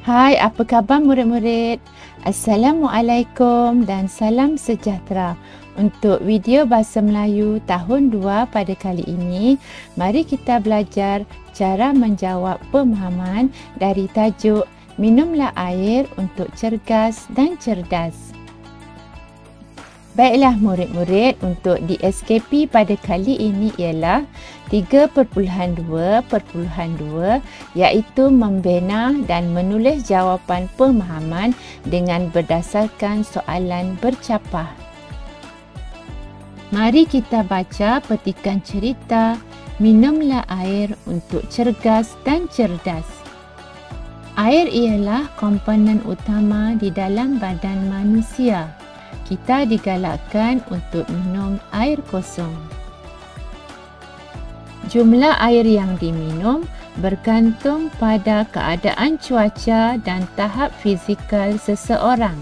Hai, apa khabar murid-murid? Assalamualaikum dan salam sejahtera. Untuk video Bahasa Melayu tahun 2 pada kali ini, mari kita belajar cara menjawab pemahaman dari tajuk Minumlah air untuk cergas dan cerdas. Baiklah murid-murid, untuk di SKP pada kali ini ialah 3.2.2 iaitu membina dan menulis jawapan pemahaman dengan berdasarkan soalan bercapah. Mari kita baca petikan cerita Minumlah air untuk cergas dan cerdas. Air ialah komponen utama di dalam badan manusia. Kita digalakkan untuk minum air kosong. Jumlah air yang diminum bergantung pada keadaan cuaca dan tahap fizikal seseorang.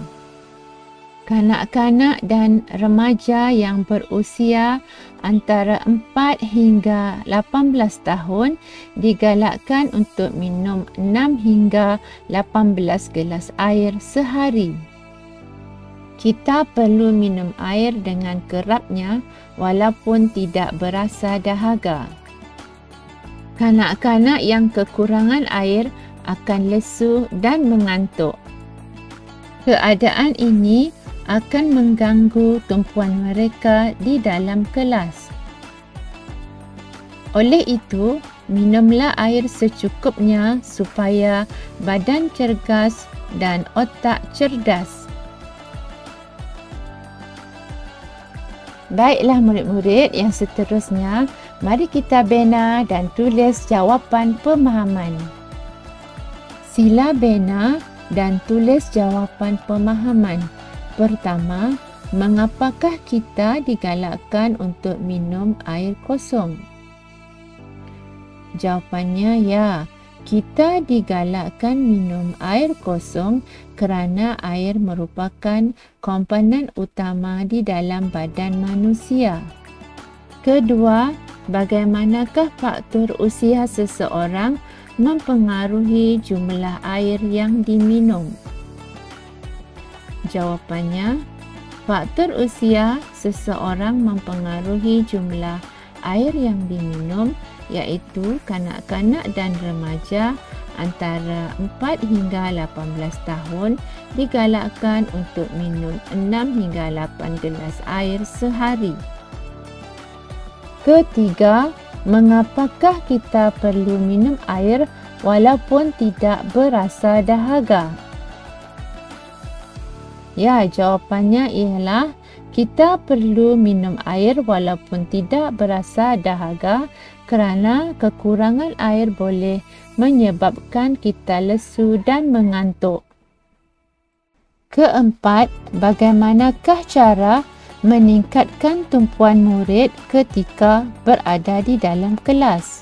Kanak-kanak dan remaja yang berusia antara 4 hingga 18 tahun digalakkan untuk minum 6 hingga 18 gelas air sehari. Kita perlu minum air dengan kerapnya walaupun tidak berasa dahaga. Kanak-kanak yang kekurangan air akan lesu dan mengantuk. Keadaan ini akan mengganggu tumpuan mereka di dalam kelas. Oleh itu, minumlah air secukupnya supaya badan cergas dan otak cerdas. Baiklah murid-murid, yang seterusnya, mari kita bina dan tulis jawapan pemahaman. Sila bina dan tulis jawapan pemahaman. Pertama, mengapakah kita digalakkan untuk minum air kosong? Jawapannya ya. Kita digalakkan minum air kosong kerana air merupakan komponen utama di dalam badan manusia. Kedua, bagaimanakah faktor usia seseorang mempengaruhi jumlah air yang diminum? Jawapannya, faktor usia seseorang mempengaruhi jumlah air yang diminum iaitu kanak-kanak dan remaja antara 4 hingga 18 tahun digalakkan untuk minum 6 hingga 8 gelas air sehari. Ketiga, mengapakah kita perlu minum air walaupun tidak berasa dahaga? Ya, jawapannya ialah kita perlu minum air walaupun tidak berasa dahaga kerana kekurangan air boleh menyebabkan kita lesu dan mengantuk. Keempat, bagaimanakah cara meningkatkan tumpuan murid ketika berada di dalam kelas?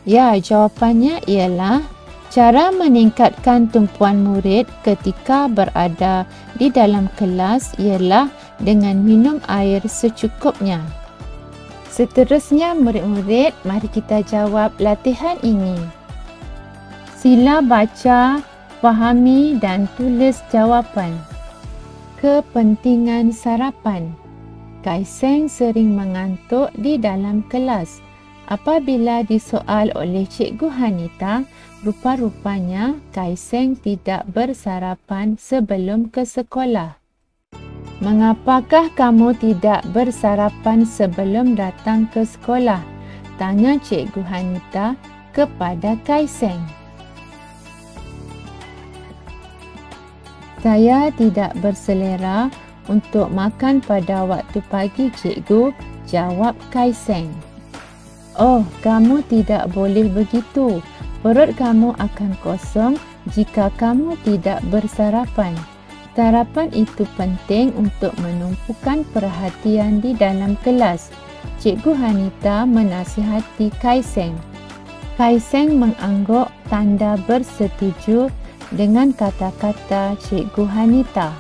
Ya, jawapannya ialah cara meningkatkan tumpuan murid ketika berada di dalam kelas ialah dengan minum air secukupnya. Seterusnya murid-murid, mari kita jawab latihan ini. Sila baca, fahami dan tulis jawapan. Kepentingan sarapan. Kaiseng sering mengantuk di dalam kelas. Apabila disoal oleh Cikgu Hanita, rupa-rupanya Kaiseng tidak bersarapan sebelum ke sekolah. Mengapakah kamu tidak bersarapan sebelum datang ke sekolah? Tanya Cikgu Hanita kepada Kaiseng. Saya tidak berselera untuk makan pada waktu pagi, Cikgu, jawab Kaiseng. Oh, kamu tidak boleh begitu. Perut kamu akan kosong jika kamu tidak bersarapan. Sarapan itu penting untuk menumpukan perhatian di dalam kelas. Cikgu Hanita menasihati Kaiseng. Kaiseng mengangguk tanda bersetuju dengan kata-kata Cikgu Hanita.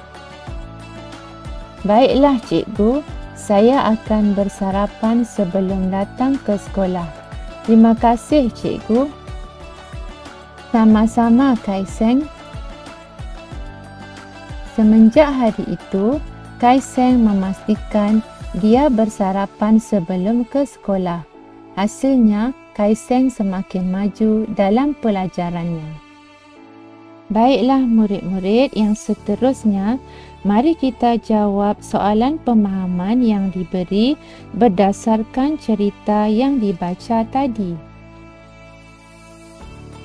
Baiklah Cikgu, saya akan bersarapan sebelum datang ke sekolah. Terima kasih Cikgu. Sama-sama, Kaiseng. Semenjak hari itu, Kaiseng memastikan dia bersarapan sebelum ke sekolah. Hasilnya, Kaiseng semakin maju dalam pelajarannya. Baiklah murid-murid yang seterusnya, mari kita jawab soalan pemahaman yang diberi berdasarkan cerita yang dibaca tadi.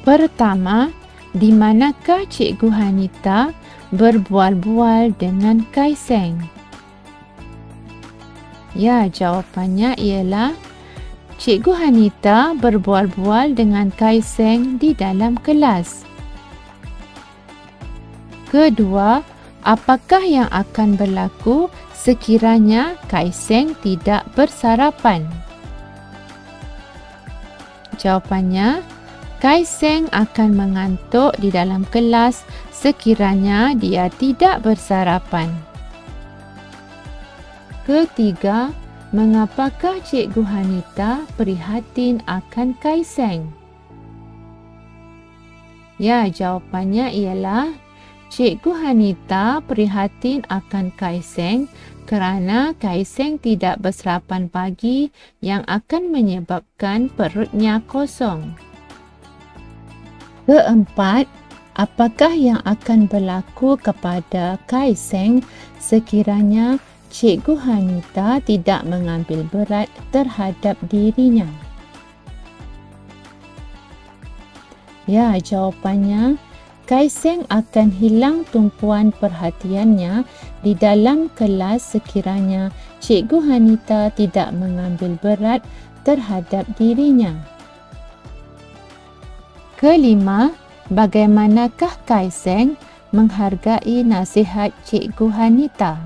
Pertama, di manakah Cikgu Hanita berbual-bual dengan Kaiseng? Ya, jawapannya ialah Cikgu Hanita berbual-bual dengan Kaiseng di dalam kelas. Kedua, apakah yang akan berlaku sekiranya Kaiseng tidak bersarapan? Jawapannya, Kaiseng akan mengantuk di dalam kelas sekiranya dia tidak bersarapan. Ketiga, mengapakah Cikgu Hanita prihatin akan Kaiseng? Ya, jawapannya ialah Cikgu Hanita prihatin akan Kaiseng kerana Kaiseng tidak bersarapan pagi yang akan menyebabkan perutnya kosong. Keempat, apakah yang akan berlaku kepada Kaiseng sekiranya Cikgu Hanita tidak mengambil berat terhadap dirinya? Ya, jawapannya, Kaiseng akan hilang tumpuan perhatiannya di dalam kelas sekiranya Cikgu Hanita tidak mengambil berat terhadap dirinya. Kelima, bagaimanakah Kaiseng menghargai nasihat Cikgu Hanita?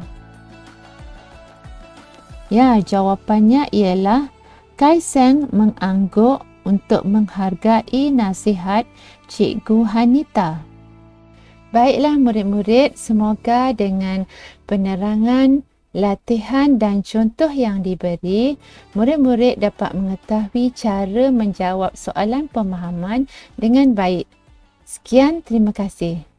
Ya, jawapannya ialah Kaiseng mengangguk untuk menghargai nasihat Cikgu Hanita. Baiklah murid-murid, semoga dengan penerangan, latihan dan contoh yang diberi, murid-murid dapat mengetahui cara menjawab soalan pemahaman dengan baik. Sekian, terima kasih.